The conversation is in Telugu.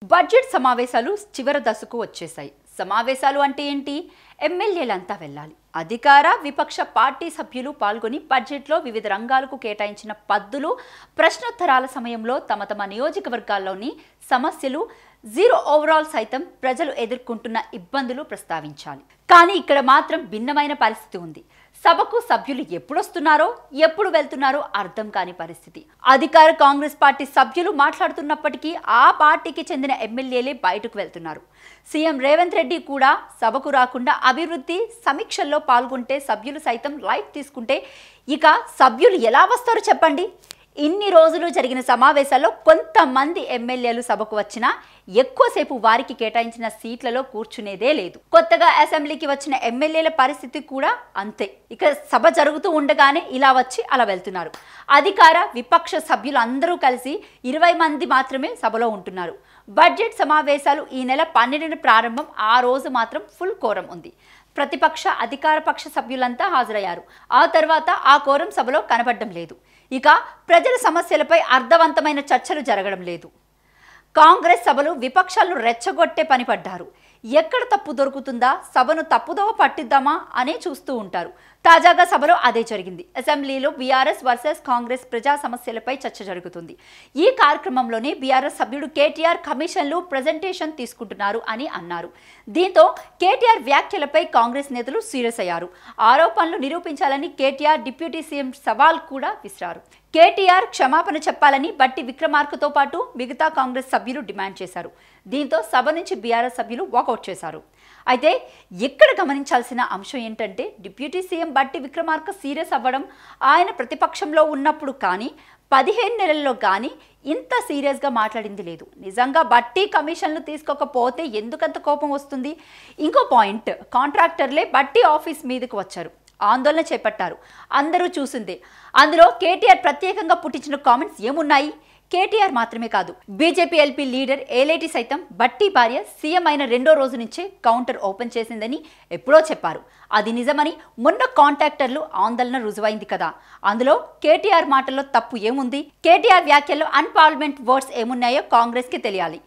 బడ్జెట్ సమావేశాలు చివరి దశకు వచ్చేశాయి. సమావేశాలు అంటే ఏంటి? ఎమ్మెల్యేలంతా వెళ్ళాలి. అధికార విపక్ష పార్టీ సభ్యులు పాల్గొని బడ్జెట్లో వివిధ రంగాలకు కేటాయించిన పద్దులు, ప్రశ్నోత్తరాల సమయంలో తమ తమ నియోజకవర్గాల్లోని సమస్యలు, జీరో ఓవరాల్ సైతం ప్రజలు ఎదుర్కొంటున్న ఇబ్బందులు ప్రస్తావించాలి. కానీ ఇక్కడ మాత్రం భిన్నమైన పరిస్థితి ఉంది. సభకు సభ్యులు ఎప్పుడొస్తున్నారో ఎప్పుడు వెళ్తున్నారో అర్థం కాని పరిస్థితి. అధికార కాంగ్రెస్ పార్టీ సభ్యులు మాట్లాడుతున్నప్పటికీ ఆ పార్టీకి చెందిన ఎమ్మెల్యేలే బయటకు వెళ్తున్నారు. సీఎం రేవంత్ రెడ్డి కూడా సభకు రాకుండా అభివృద్ధి సమీక్షల్లో పాల్గొంటే సభ్యులు సైతం లైట్ తీసుకుంటే ఇక సభ్యులు ఎలా వస్తారో చెప్పండి. ఇన్ని రోజులు జరిగిన సమావేశాల్లో కొంతమంది ఎమ్మెల్యేలు సభకు వచ్చినా ఎక్కువసేపు వారికి కేటాయించిన సీట్లలో కూర్చునేదే లేదు. కొత్తగా అసెంబ్లీకి వచ్చిన ఎమ్మెల్యేల పరిస్థితి కూడా అంతే. ఇక సభ జరుగుతూ ఉండగానే ఇలా వచ్చి అలా వెళ్తున్నారు. అధికార విపక్ష సభ్యులు అందరూ కలిసి 20 మంది మాత్రమే సభలో ఉంటున్నారు. బడ్జెట్ సమావేశాలు ఈ నెల 12న ప్రారంభం. ఆ రోజు మాత్రం ఫుల్ కోరం ఉంది. ప్రతిపక్ష అధికార పక్ష సభ్యులంతా హాజరయ్యారు. ఆ తర్వాత ఆ కోరం సభలో కనబడడం లేదు. ఇక ప్రజల సమస్యలపై అర్థవంతమైన చర్చలు జరగడం లేదు. కాంగ్రెస్ సభలు విపక్షాలను రెచ్చగొట్టే పని పడ్డారు. ఎక్కడ తప్పు దొరుకుతుందా, సభను తప్పుదోవ పట్టిద్దామా అనే చూస్తూ ఉంటారు. తాజాగా సభలో అదే జరిగింది. అసెంబ్లీలో బీఆర్ఎస్ వర్సెస్ కాంగ్రెస్ ప్రజా సమస్యలపై చర్చ జరుగుతుంది. ఈ కార్యక్రమంలోనే బీఆర్ఎస్ సభ్యుడు కేటీఆర్ కమిషన్లు ప్రజెంటేషన్ తీసుకుంటున్నారు అని అన్నారు. దీంతో కేటీఆర్ వ్యాఖ్యలపై కాంగ్రెస్ నేతలు సీరియస్ అయ్యారు. ఆరోపణలు నిరూపించాలని కేటీఆర్ డిప్యూటీ సీఎం సవాల్ కూడా విసిరారు. కేటీఆర్ క్షమాపణ చెప్పాలని బట్టి విక్రమార్కతో పాటు మిగతా కాంగ్రెస్ సభ్యులు డిమాండ్ చేశారు. దీంతో సభ నుంచి బీఆర్ఎస్ సభ్యులు వాకౌట్ చేశారు. అయితే ఇక్కడ గమనించాల్సిన అంశం ఏంటంటే డిప్యూటీ సీఎం బట్టి విక్రమార్క సీరియస్ అవ్వడం ఆయన ప్రతిపక్షంలో ఉన్నప్పుడు కానీ 15 నెలల్లో కానీ ఇంత సీరియస్గా మాట్లాడింది లేదు. నిజంగా బట్టి కమిషన్లు తీసుకోకపోతే ఎందుకంత కోపం వస్తుంది? ఇంకో పాయింట్, కాంట్రాక్టర్లే బట్టి ఆఫీస్ మీదకు వచ్చారు, ఆందోళన చేపట్టారు. అందరూ చూసిందే. అందులో కేటీఆర్ ప్రత్యేకంగా పుట్టించిన కామెంట్స్ ఏమున్నాయి? కేటీఆర్ మాత్రమే కాదు, బీజేపీ ఎల్పీ లీడర్ ఏలేటి సైతం బట్టి భార్య సీఎం అయిన 2వ రోజు నుంచే కౌంటర్ ఓపెన్ చేసిందని ఎప్పుడో చెప్పారు. అది నిజమని మొన్న కాంట్రాక్టర్లు ఆందోళన రుజువైంది కదా. అందులో కేటీఆర్ మాటల్లో తప్పు ఏముంది? కేటీఆర్ వ్యాఖ్యల్లో అన్పార్లమెంట్ వర్డ్స్ ఏమున్నాయో కాంగ్రెస్కి తెలియాలి.